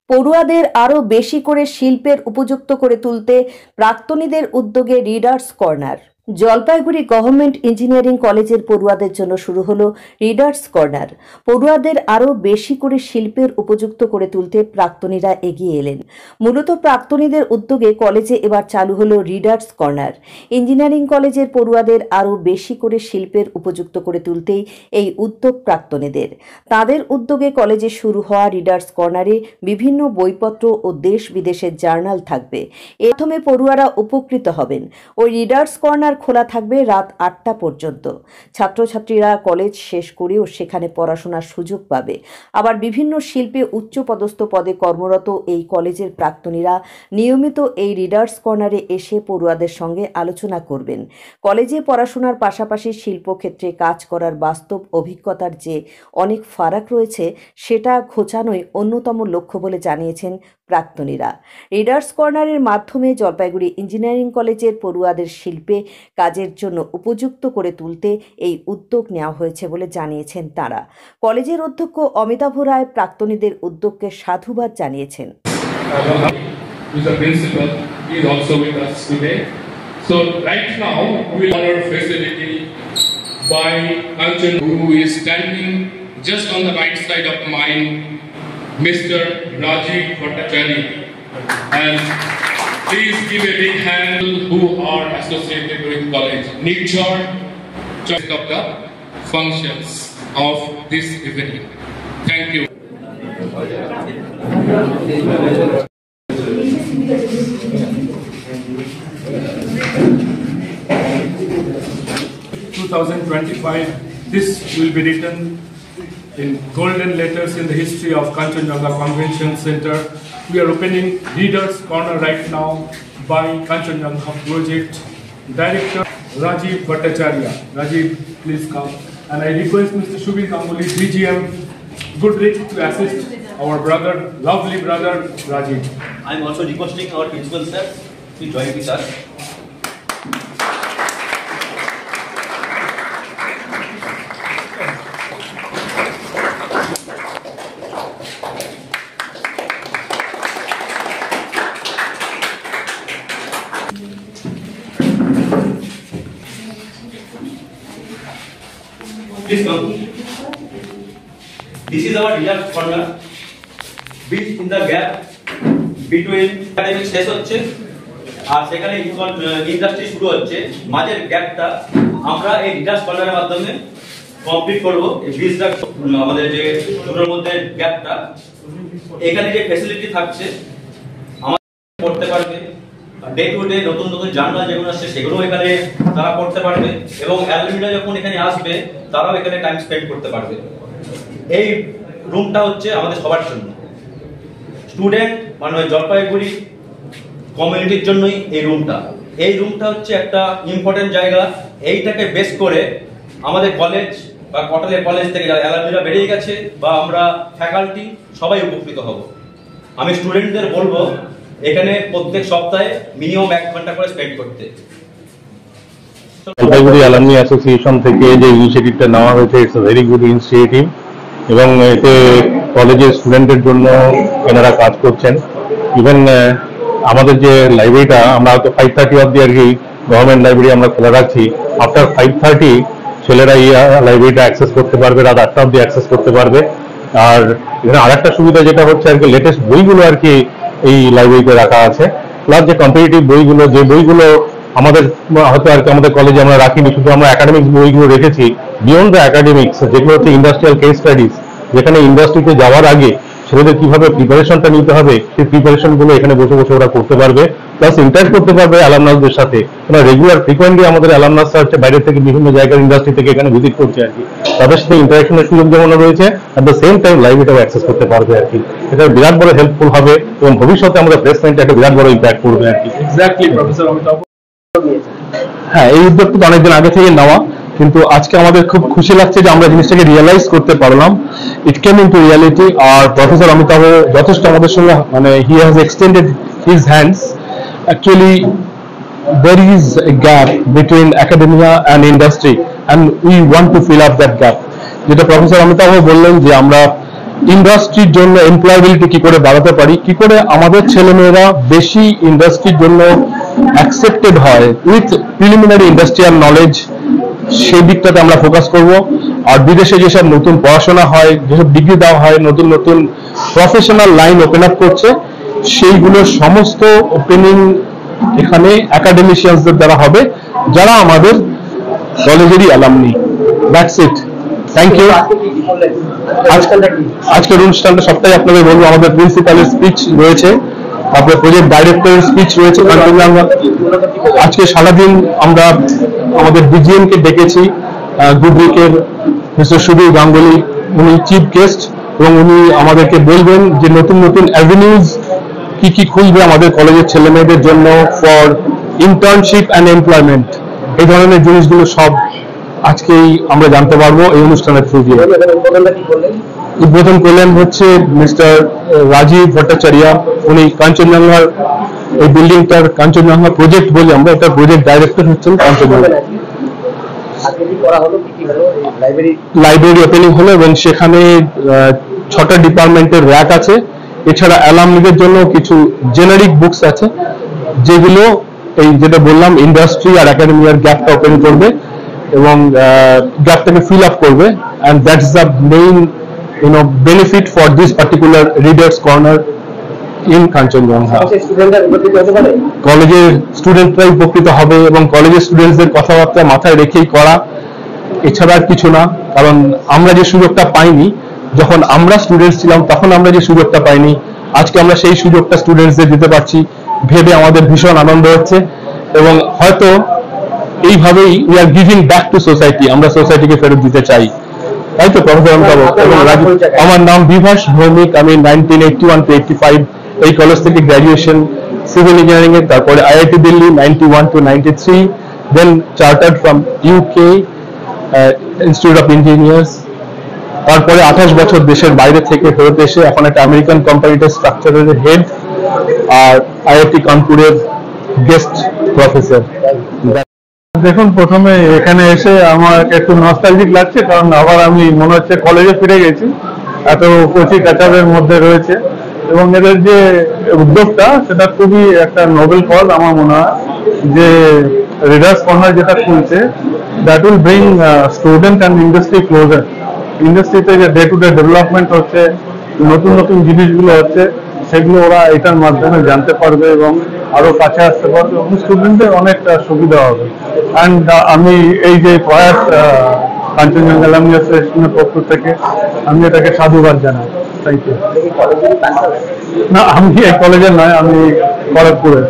পড়ুয়াদের আরও বেশি করে শিল্পের উপযুক্ত করে তুলতে প্রাক্তনীদের উদ্যোগে readers corner. Jalpaiguri government engineering কলেজের পড়ুয়াদের জন্য শুরু হলো রিডার্স কর্নার। পড়ুয়াদের আরও বেশি করে শিল্পের উপযুক্ত করে তুলতে প্রাক্তনীরা এগিয়ে এলেন। মূলত প্রাক্তনীদের উদ্যোগে কলেজে এবার চালু হলো রিডার্স কর্নার। ইঞ্জিনিয়ারিং কলেজের পড়ুয়াদের আরও বেশি করে শিল্পের উপযুক্ত করে তুলতেই এই উদ্যোগ প্রাক্তনীদের। তাদের উদ্যোগে কলেজে শুরু হওয়া রিডার্স কর্নারে বিভিন্ন বইপত্র ও দেশ বিদেশের জার্নাল থাকবে। এর মাধ্যমে পড়ুয়ারা উপকৃত হবেন। ওই রিডার্স কর্নার খোলা থাকবে রাত 8টা পর্যন্ত। ছাত্রছাত্রীরা কলেজ শেষ করেও সেখানে পড়াশোনার সুযোগ পাবে। আবার বিভিন্ন শিল্পে উচ্চপদস্থ পদে কর্মরত এই কলেজের প্রাক্তনীরা নিয়মিত এই রিডার্স কর্নারে এসে পড়ুয়াদের সঙ্গে আলোচনা করবেন। কলেজে পড়াশোনার পাশাপাশি শিল্পক্ষেত্রে কাজ করার বাস্তব অভিজ্ঞতার যে অনেক ফারাক রয়েছে সেটা ঘোচানোই অন্যতম লক্ষ্য বলে জানিয়েছেন প্রাক্তনীরা। রিডার্স কর্নারের মাধ্যমে জলপাইগুড়ি ইঞ্জিনিয়ারিং কলেজের পড়ুয়াদের শিল্পে কাজের জন্য উপযুক্ত করে তুলতে এই উদ্যোগ নেওয়া হয়েছে বলে জানিয়েছেন তারা। কলেজের অধ্যক্ষ অমিতাভ রায় প্রাক্তনীদের উদ্যোগকে সাধুবাদ জানিয়েছেন। So right now we will honor facility by Kanchan, who is standing just on the right side of mine, Mr. Rajiv Bhattacharya, and please give a big hand who are associated with college. Nature of the functions of this evening. Thank you. 2025, this will be written in golden letters in the history of Kanchanjunga Convention Center. We are opening Readers Corner right now by Kanchanjunga Project Director Rajiv Bhattacharya. Rajiv, please come. And I request Mr. Shubin Ganguly, DGM, Goodrich, to assist our brother, lovely brother, Rajiv. I am also requesting our principal sir to join with us. Please come. This is our research corner. Built in the gap between academic শেষ হচ্ছে আর সেখানে industry শুরু হচ্ছে, মাঝের গ্যাপটা আমরা এই research কর্নারের মাধ্যমে কমপ্লিট করব। এই ব্রিজটা আমাদের যে দুটোর মধ্যে গ্যাপটা, এখানে যে ফ্যাসিলিটি থাকছে আমাদের পড়তে পারবে, ডে টু ডে নতুন নতুন জার্নাল যেগুলো আসছে সেগুলো এখানে তারা পড়তে পারবে, এবং অ্যালুমিনিরা যখন এখানে আসবে তারাও এখানে টাইম স্পেন্ড করতে পারবে। এই রুমটা হচ্ছে আমাদের সবার জন্য, স্টুডেন্ট মানে জলপাইগুড়ি কমিউনিটির জন্যই এই রুমটা হচ্ছে একটা ইম্পর্টেন্ট জায়গা। এইটাকে বেস করে আমাদের কলেজ বা কটলের কলেজ থেকে যারা অ্যালুমিনিরা বেরিয়ে গেছে বা আমরা ফ্যাকাল্টি সবাই উপকৃত হব। আমি স্টুডেন্টদের বলবো এখানে প্রত্যেক সপ্তাহে মিনিমাম 1 ঘন্টা করে স্পেন্ড করতে। জলপাইগুড়ি অ্যালামনি অ্যাসোসিয়েশন থেকে যে ইনিশিয়েটিভটা নেওয়া হয়েছে, it's a very good initiative, এবং এতে কলেজের স্টুডেন্টের জন্য এনারা কাজ করছেন। ইভেন আমাদের যে লাইব্রেরিটা আমরা হয়তো 5:30 অবধি আর কি গভর্নমেন্ট লাইব্রেরি আমরা খোলা রাখছি। আফটার 5:30 ছেলেরা এই লাইব্রেরিটা অ্যাক্সেস করতে পারবে, রাত 8টা অবধি অ্যাক্সেস করতে পারবে। আর এখানে আরেকটা সুবিধা যেটা হচ্ছে আর কি, লেটেস্ট বইগুলো আর কি এই লাইব্রেরিতে রাখা আছে, প্লাস যে কম্পিটিটিভ বইগুলো, যে বইগুলো আমাদের হয়তো আর কি আমাদের কলেজে আমরা রাখিনি, শুধু আমরা একাডেমিক্স বইগুলো রেখেছি। বিয়ন্ড দ্য একাডেমিক্স যেগুলো হচ্ছে ইন্ডাস্ট্রিয়াল কেস স্টাডিজ, যেখানে ইন্ডাস্ট্রিতে যাওয়ার আগে ছেলেদের কিভাবে প্রিপারেশনটা নিতে হবে সেই প্রিপারেশনগুলো এখানে বসে বসে ওরা করতে পারবে, প্লাস ইন্টারেক্ট করতে পারবে অ্যালামনাসদের সাথে। ওরা রেগুলার ফ্রিকোয়েন্টলি আমাদের অ্যালামনাসরা হচ্ছে বাইরে থেকে বিভিন্ন জায়গার ইন্ডাস্ট্রি থেকে এখানে ভিজিট করছে আর কি, তাদের সাথে ইন্টারাকশনের সুযোগ যেমন রয়েছে, অ্যাট দ্য সেম টাইম লাইব্রেরিটাও অ্যাক্সেস করতে পারবে আর কি। এটা বিরাট বড় হেল্পফুল হবে এবং ভবিষ্যতে আমাদের প্লেসমেন্টে একটা বিরাট বড় ইম্প্যাক্ট করবে আর কি। Exactly professor Amitabh. হ্যাঁ, এই উদ্যোগটা তো অনেকদিন আগে থেকে নেওয়া, কিন্তু আজকে আমাদের খুব খুশি লাগছে যে আমরা জিনিসটাকে রিয়েলাইজ করতে পারলাম। ইট কেম ইনটু রিয়ালিটি। আর প্রফেসর অমিতাভ যথেষ্ট আমাদের সঙ্গে মানে he has extended his hands. Actually there is a gap between academia and industry and we want to fill up that gap. যেটা প্রফেসর অমিতাভ বললেন যে আমরা ইন্ডাস্ট্রির জন্য এমপ্লয়াবিলিটি কি করে বাড়াতে পারি, কি করে আমাদের ছেলেমেয়েরা বেশি ইন্ডাস্ট্রির জন্য অ্যাকসেপ্টেড হয় উইথ প্রিলিমিনারি ইন্ডাস্ট্রিয়াল নলেজ, সেই দিকটাতে আমরা ফোকাস করব। আর বিদেশে যেসব নতুন পড়াশোনা হয়, যেসব ডিগ্রি দেওয়া হয়, নতুন নতুন প্রফেশনাল লাইন ওপেন আপ করছে, সেইগুলোর সমস্ত ওপেনিং এখানে একাডেমিশিয়ানসদের দ্বারা হবে, যারা আমাদের কলেজেরই alumni. That's it, thank you. আজকের অনুষ্ঠানটা সবটাই আপনাদের বলবো। আমাদের প্রিন্সিপালের স্পিচ রয়েছে, তারপরে প্রজেক্ট ডাইরেক্টরের স্পিচ রয়েছে। আজকে সারাদিন আমরা আমাদের ডিজিএম কে ডেকেছি, গুডউইকের মিস্টার সুধীর গাঙ্গুলি, উনি চিফ গেস্ট, এবং উনি আমাদেরকে বলবেন যে নতুন নতুন অ্যাভিনিউজ কি কি খুলবে আমাদের কলেজের ছেলে মেয়েদের জন্য ফর ইন্টার্নশিপ অ্যান্ড এমপ্লয়মেন্ট। এই ধরনের জিনিসগুলো সব আজকেই আমরা জানতে পারবো এই অনুষ্ঠানের থ্রু দিয়ে। উদ্বোধন করলেন হচ্ছে মিস্টার রাজীব ভট্টাচার্য। উনি কাঞ্চনজঙ্ঘার এই বিল্ডিংটার কাঞ্চনজঙ্ঘা প্রজেক্ট বলি আমরা, এটা প্রজেক্ট ডাইরেক্টর হচ্ছেন কাঞ্চনজঙ্ঘা। লাইব্রেরি ওপেনিং হলো এবং সেখানে 6টা ডিপার্টমেন্টের র্যাক আছে। এছাড়া অ্যালামনিদের জন্য কিছু জেনারিক বুকস আছে, যেগুলো এই যেটা বললাম ইন্ডাস্ট্রি আর একাডেমিয়ার গ্যাপটা ওপেন করবে এবং গ্যাপটাকে ফিল আপ করবে। And that's the main benefit for this particular readers corner in Kanchenjunga. কলেজের স্টুডেন্টরাই উপকৃত হবে এবং কলেজের স্টুডেন্টসদের কথাবার্তা মাথায় রেখেই করা, এছাড়া আর কিছু না। কারণ আমরা যে সুযোগটা পাইনি যখন আমরা স্টুডেন্টস ছিলাম, তখন আমরা যে সুযোগটা পাইনি, আজকে আমরা সেই সুযোগটা স্টুডেন্টসদের দিতে পারছি ভেবে আমাদের ভীষণ আনন্দ হচ্ছে। এবং হয়তো এইভাবেই we are giving back to society, আমরা সোসাইটিকে ফেরত দিতে চাই, তাই তো প্রফেসর অমিতাভ? এবং আমার নাম বিভাস ভৌমিক, আমি 1981 to 85 এই কলেজ থেকে গ্র্যাজুয়েশন সিভিল ইঞ্জিনিয়ারিং এর, তারপরে IIT Delhi 91 to 93, then chartered from UK institute of engineers, তারপরে 28 বছর দেশের বাইরে থেকে ফেরত এসে এখন একটা আমেরিকান কোম্পানিতে স্ট্রাকচারের হেড, আর আইআইটি কানপুরের গেস্ট প্রফেসর। দেখুন, প্রথমে এখানে এসে আমার একটু নস্টালজিক লাগছে, কারণ আবার আমি মনে হচ্ছে কলেজে ফিরে গেছি, এত কচি কাচারের মধ্যে রয়েছে। এবং এদের যে উদ্যোগটা সেটা খুবই একটা নোবেল কজ আমার মনে হয়, যে রিডার্স কর্নার যেটা খুলছে, that will bring student and industry closer. ইন্ডাস্ট্রিতে যে ডে টু ডে ডেভেলপমেন্ট হচ্ছে, নতুন নতুন জিনিসগুলো হচ্ছে, সেগুলো ওরা এটার মাধ্যমে জানতে পারবে এবং আরো কাছে আসতে পারবে এবং স্টুডেন্টদের অনেকটা সুবিধা হবে। অ্যান্ড আমি এই যে প্রয়াস কাঞ্চনজঙ্ঘা অ্যালামনি অ্যাসোসিয়েশনের পক্ষ থেকে আমি এটাকে সাধুবাদ জানাই। Thank you. না, আমি এই কলেজের নয়, আমি খড়গপুরের।